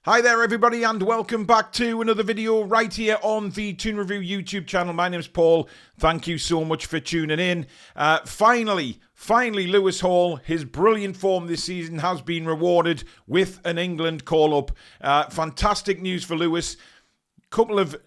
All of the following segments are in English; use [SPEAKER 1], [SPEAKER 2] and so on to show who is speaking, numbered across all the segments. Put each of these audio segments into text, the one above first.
[SPEAKER 1] Hi there everybody and welcome back to another video right here on the Toon Review YouTube channel. My name's Paul. Thank you so much for tuning in. Finally, Lewis Hall, his brilliant form this season has been rewarded with an England call-up. Fantastic news for Lewis. Couple of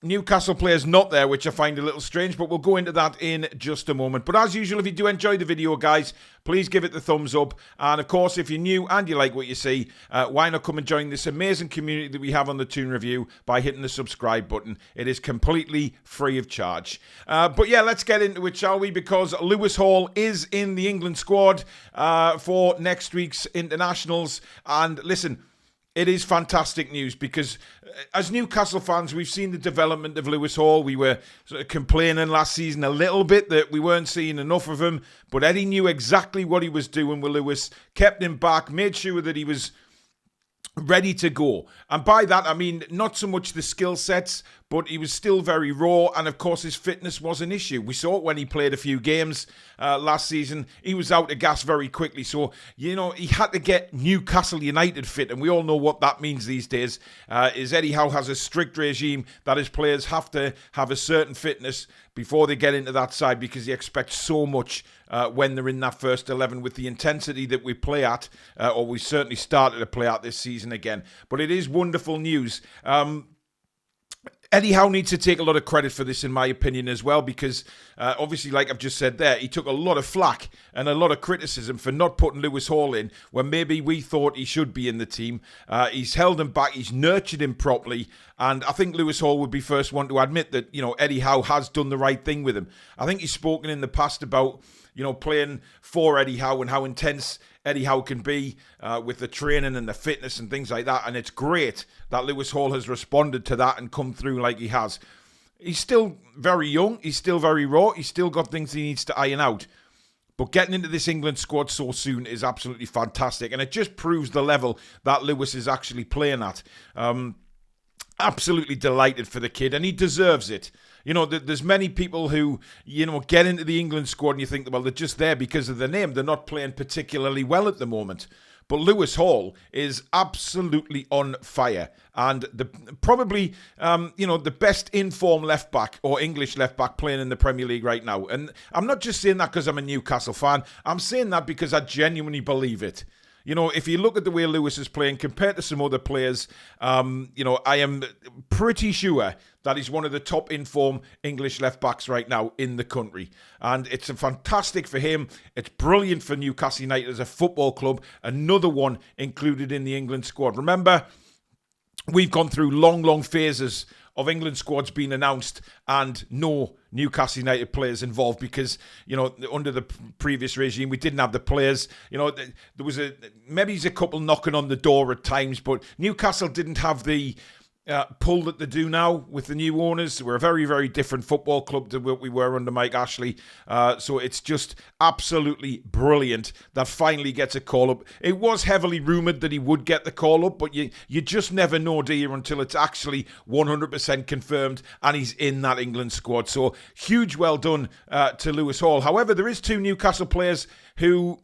[SPEAKER 1] Newcastle players not there, which I find a little strange, but we'll go into that in just a moment. But as usual, if you do enjoy the video, guys, please give it the thumbs up. And of course, if you're new and you like what you see, why not come and join this amazing community that we have on the Toon Review by hitting the subscribe button. It is completely free of charge. But yeah, let's get into it, shall we? Because Lewis Hall is in the England squad for next week's internationals. And listen, it is fantastic news because as Newcastle fans, we've seen the development of Lewis Hall. We were sort of complaining last season a little bit that we weren't seeing enough of him, but Eddie knew exactly what he was doing with Lewis, kept him back, made sure that he was ready to go. And by that, I mean not so much the skill sets, but he was still very raw, and of course his fitness was an issue. We saw it when he played a few games last season. He was out of gas very quickly, so you know he had to get Newcastle United fit, and we all know what that means these days. Is Eddie Howe has a strict regime that his players have to have a certain fitness before they get into that side, because he expects so much when they're in that first 11 with the intensity that we play at, or we certainly started to play at this season again. But it is wonderful news. Eddie Howe needs to take a lot of credit for this, in my opinion, as well, because obviously, like I've just said there, he took a lot of flack and a lot of criticism for not putting Lewis Hall in when maybe we thought he should be in the team. He's held him back, he's nurtured him properly, and I think Lewis Hall would be first one to admit that, you know, Eddie Howe has done the right thing with him. I think he's spoken in the past about, you know, playing for Eddie Howe and how intense Eddie Howe can be with the training and the fitness and things like that. And it's great that Lewis Hall has responded to that and come through like he has. He's still very young. He's still very raw. He's still got things he needs to iron out. But getting into this England squad so soon is absolutely fantastic. And it just proves the level that Lewis is actually playing at. Absolutely delighted for the kid, and he deserves it. You know, there's many people who, you know, get into the England squad and you think, well, they're just there because of the name. They're not playing particularly well at the moment. But Lewis Hall is absolutely on fire, and probably, you know, the best in-form left-back or English left-back playing in the Premier League right now. And I'm not just saying that because I'm a Newcastle fan. I'm saying that because I genuinely believe it. You know, if you look at the way Lewis is playing compared to some other players, you know, I am pretty sure that he's one of the top in-form English left-backs right now in the country. And it's fantastic for him. It's brilliant for Newcastle United as a football club. Another one included in the England squad. Remember, we've gone through long phases of England squads being announced and no Newcastle United players involved because, you know, under the previous regime, we didn't have the players. You know, there was maybe a couple knocking on the door at times, but Newcastle didn't have the pull that they do now with the new owners. We're a very, very different football club to what we were under Mike Ashley. So it's just absolutely brilliant that finally gets a call-up. It was heavily rumoured that he would get the call-up, but you just never know, do you, until it's actually 100% confirmed and he's in that England squad. So huge well done to Lewis Hall. However, there is two Newcastle players who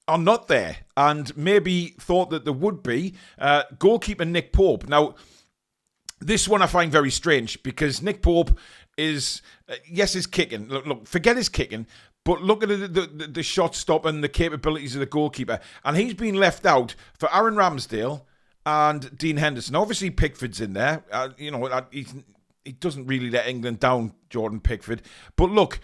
[SPEAKER 1] are not there and maybe thought that there would be. Goalkeeper Nick Pope. Now, this one I find very strange because Nick Pope is, yes, his kicking. Look, forget his kicking, but look at the shot stop and the capabilities of the goalkeeper. And he's been left out for Aaron Ramsdale and Dean Henderson. Obviously, Pickford's in there. You know, he doesn't really let England down, Jordan Pickford. But look,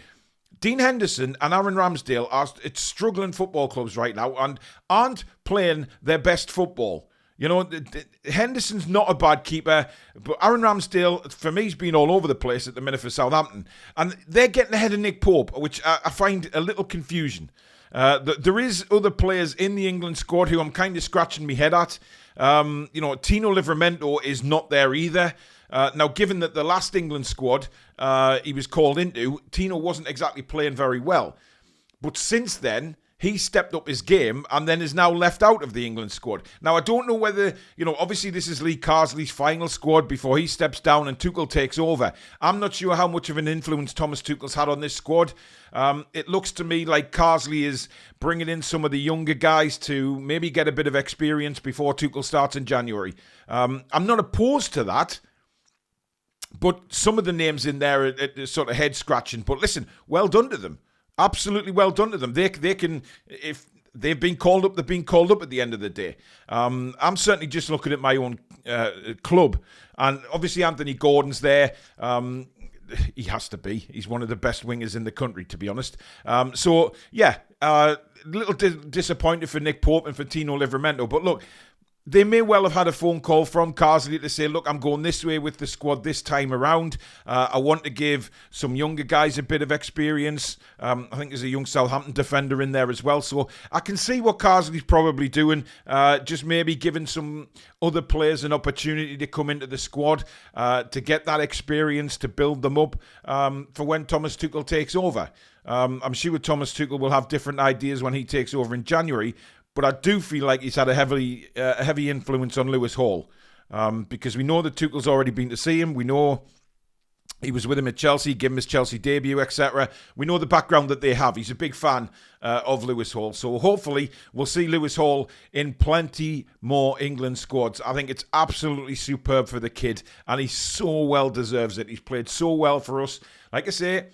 [SPEAKER 1] Dean Henderson and Aaron Ramsdale are struggling football clubs right now and aren't playing their best football. You know, Henderson's not a bad keeper, but Aaron Ramsdale, for me, has been all over the place at the minute for Southampton. And they're getting ahead of Nick Pope, which I find a little confusion. There is other players in the England squad who I'm kind of scratching my head at. You know, Tino Livramento is not there either. Now, given that the last England squad he was called into, Tino wasn't exactly playing very well. But since then, he stepped up his game and then is now left out of the England squad. Now, I don't know whether, obviously this is Lee Carsley's final squad before he steps down and Tuchel takes over. I'm not sure how much of an influence Thomas Tuchel's had on this squad. It looks to me like Carsley is bringing in some of the younger guys to maybe get a bit of experience before Tuchel starts in January. I'm not opposed to that. But some of the names in there are sort of head scratching. But listen, well done to them. Absolutely well done to them. They can, if they've been called up, they've been called up at the end of the day. I'm certainly just looking at my own club. And obviously Anthony Gordon's there. He has to be. He's one of the best wingers in the country, to be honest. A little disappointed for Nick Pope and for Tino Livramento. But look, they may well have had a phone call from Carsley to say, look, I'm going this way with the squad this time around. I want to give some younger guys a bit of experience. I think there's a young Southampton defender in there as well. So I can see what Carsley's probably doing. Just maybe giving some other players an opportunity to come into the squad to get that experience, to build them up for when Thomas Tuchel takes over. I'm sure Thomas Tuchel will have different ideas when he takes over in January. But I do feel like he's had a heavy influence on Lewis Hall because we know that Tuchel's already been to see him. We know he was with him at Chelsea, gave him his Chelsea debut, etc. We know the background that they have. He's a big fan of Lewis Hall. So hopefully we'll see Lewis Hall in plenty more England squads. I think it's absolutely superb for the kid and he so well deserves it. He's played so well for us. Like I say,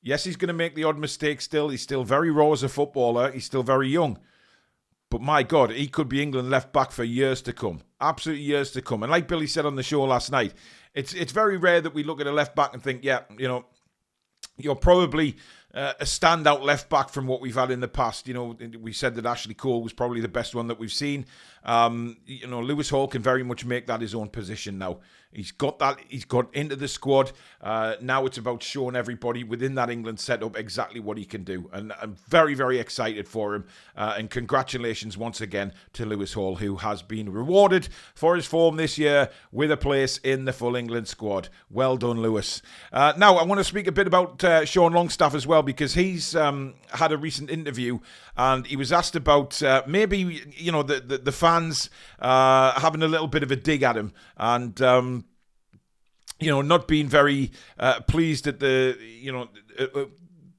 [SPEAKER 1] yes, he's going to make the odd mistake still. He's still very raw as a footballer. He's still very young. But my God, he could be England left back for years to come. Absolutely years to come. And like Billy said on the show last night, it's very rare that we look at a left back and think, yeah, you're probably a standout left back from what we've had in the past. We said that Ashley Cole was probably the best one that we've seen. Lewis Hall can very much make that his own position now. He's got that. He's got into the squad. Now it's about showing everybody within that England setup exactly what he can do. And I'm very, very excited for him. And congratulations once again to Lewis Hall, who has been rewarded for his form this year with a place in the full England squad. Well done, Lewis. Now, I want to speak a bit about Sean Longstaff as well, because he's had a recent interview and he was asked about maybe, the fans having a little bit of a dig at him and, not being very pleased at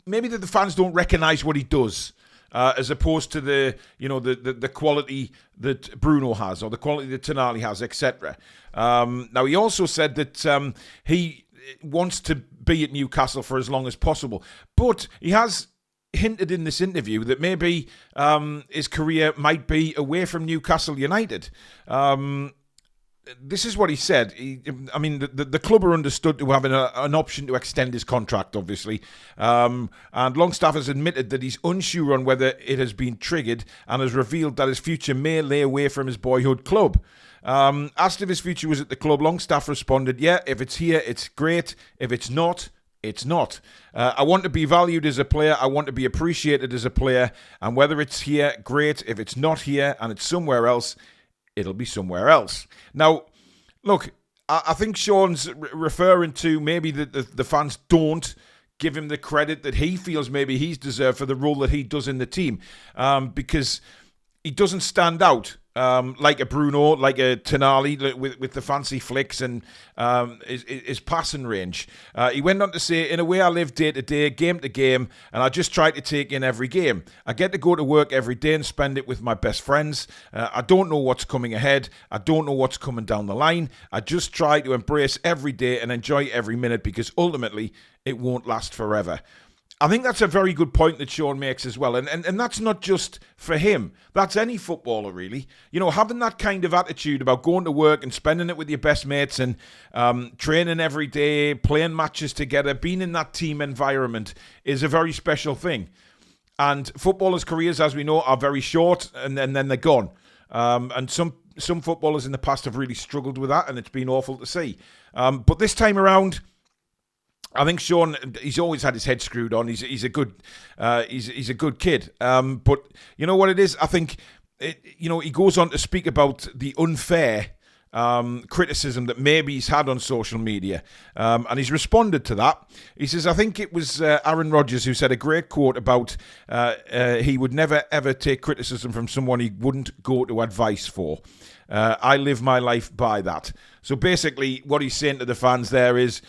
[SPEAKER 1] maybe that the fans don't recognise what he does. As opposed to the quality that Bruno has or the quality that Tonali has, etc. Now, he also said that he wants to be at Newcastle for as long as possible. But he has hinted in this interview that maybe his career might be away from Newcastle United. This is what he said. The club are understood to have an option to extend his contract, obviously. And Longstaff has admitted that he's unsure on whether it has been triggered and has revealed that his future may lay away from his boyhood club. Asked if his future was at the club, Longstaff responded, yeah, if it's here, it's great. If it's not, it's not. I want to be valued as a player. I want to be appreciated as a player. And whether it's here, great. If it's not here and it's somewhere else, it'll be somewhere else. Now, look, I think Sean's referring to maybe that the fans don't give him the credit that he feels maybe he's deserved for the role that he does in the team, because he doesn't stand out like a Bruno, like a Tonali with the fancy flicks and his passing range. He went on to say, in a way I live day to day, game to game, and I just try to take in every game. I get to go to work every day and spend it with my best friends. I don't know what's coming ahead. I don't know what's coming down the line. I just try to embrace every day and enjoy every minute because ultimately it won't last forever. I think that's a very good point that Sean makes as well. And that's not just for him. That's any footballer, really. Having that kind of attitude about going to work and spending it with your best mates and training every day, playing matches together, being in that team environment is a very special thing. And footballers' careers, as we know, are very short and then they're gone. And some footballers in the past have really struggled with that and it's been awful to see. But this time around, I think Sean, he's always had his head screwed on. He's a good kid. But you know what it is? I think he goes on to speak about the unfair criticism that maybe he's had on social media. And he's responded to that. He says, I think it was Aaron Rodgers who said a great quote about he would never, ever take criticism from someone he wouldn't go to advice for. I live my life by that. So basically, what he's saying to the fans there is,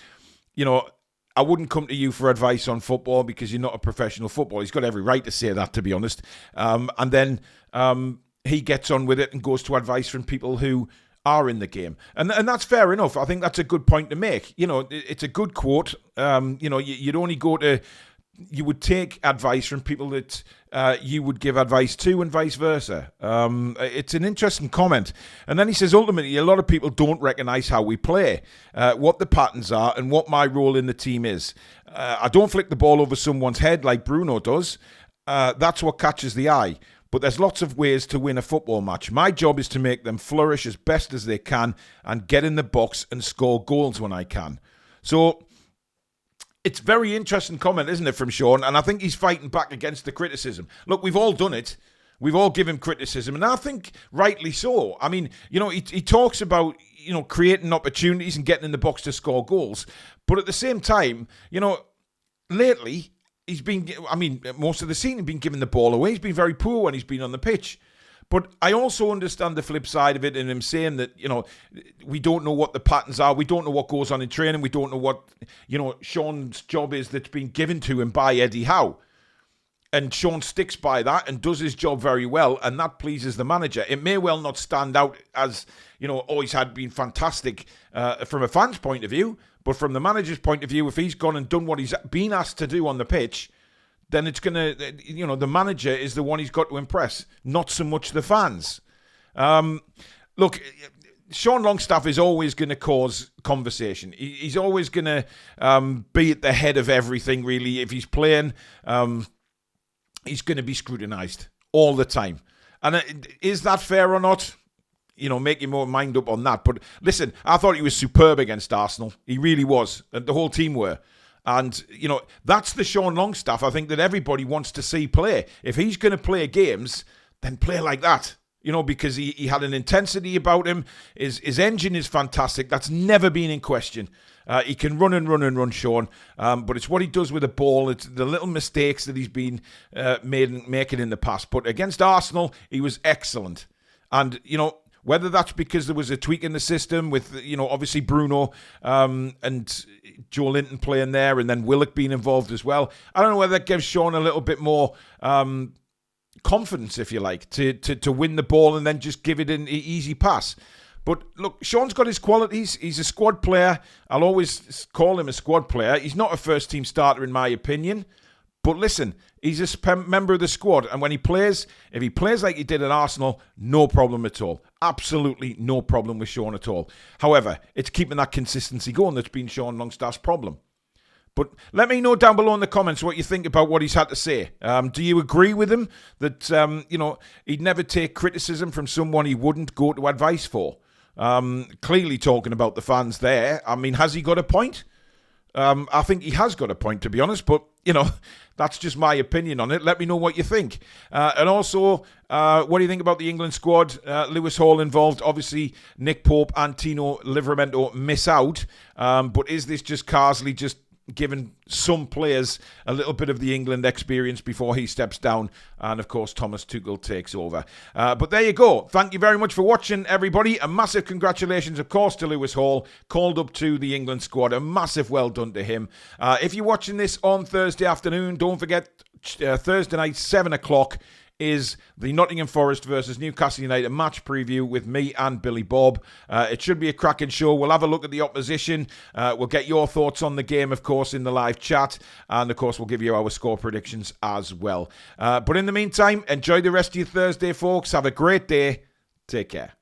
[SPEAKER 1] I wouldn't come to you for advice on football because you're not a professional footballer. He's got every right to say that, to be honest. And then he gets on with it and goes to advice from people who are in the game. And that's fair enough. I think that's a good point to make. It's a good quote. You'd only go to... You would take advice from people that you would give advice to and vice versa. It's an interesting comment. And then he says, ultimately, a lot of people don't recognise how we play, what the patterns are and what my role in the team is. I don't flick the ball over someone's head like Bruno does. That's what catches the eye. But there's lots of ways to win a football match. My job is to make them flourish as best as they can and get in the box and score goals when I can. So... it's a very interesting comment, isn't it, from Sean? And I think he's fighting back against the criticism. Look, we've all done it. We've all given criticism, and I think rightly so. I mean, he talks about, creating opportunities and getting in the box to score goals. But at the same time, lately, most of the season, he's been giving the ball away. He's been very poor when he's been on the pitch. But I also understand the flip side of it and him saying that, we don't know what the patterns are. We don't know what goes on in training. We don't know what, Sean's job is that's been given to him by Eddie Howe. And Sean sticks by that and does his job very well, and that pleases the manager. It may well not stand out as, he's been fantastic from a fan's point of view, but from the manager's point of view, if he's gone and done what he's been asked to do on the pitch, then it's going to, the manager is the one he's got to impress, not so much the fans. Look, Sean Longstaff is always going to cause conversation. He's always going to be at the head of everything, really. If he's playing, he's going to be scrutinised all the time. And is that fair or not? Make your mind up on that. But listen, I thought he was superb against Arsenal. He really was. And the whole team were. And, that's the Sean Longstaff I think that everybody wants to see play. If he's going to play games, then play like that. Because he had an intensity about him. His engine is fantastic. That's never been in question. He can run and run and run, Sean. But it's what he does with the ball. It's the little mistakes that he's been making in the past. But against Arsenal, he was excellent. And, whether that's because there was a tweak in the system with, obviously Bruno and Joe Linton playing there and then Willock being involved as well. I don't know whether that gives Sean a little bit more confidence, if you like, to win the ball and then just give it an easy pass. But look, Sean's got his qualities. He's a squad player. I'll always call him a squad player. He's not a first-team starter, in my opinion. But listen, he's a member of the squad. And when he plays, if he plays like he did at Arsenal, no problem at all. Absolutely no problem with Sean at all. However, it's keeping that consistency going that's been Sean Longstaff's problem. But let me know down below in the comments what you think about what he's had to say. Do you agree with him that, he'd never take criticism from someone he wouldn't go to advice for? Clearly talking about the fans there. I mean, has he got a point? I think he has got a point, to be honest, but, that's just my opinion on it. Let me know what you think. And also, what do you think about the England squad? Lewis Hall involved. Obviously, Nick Pope and Tino Livramento miss out. But is this just Carsley just giving some players a little bit of the England experience before he steps down? And, of course, Thomas Tuchel takes over. But there you go. Thank you very much for watching, everybody. A massive congratulations, of course, to Lewis Hall, called up to the England squad. A massive well done to him. If you're watching this on Thursday afternoon, don't forget, Thursday night, 7 o'clock, is the Nottingham Forest versus Newcastle United match preview with me and Billy Bob. It should be a cracking show. We'll have a look at the opposition. We'll get your thoughts on the game, of course, in the live chat. And, of course, we'll give you our score predictions as well. But in the meantime, enjoy the rest of your Thursday, folks. Have a great day. Take care.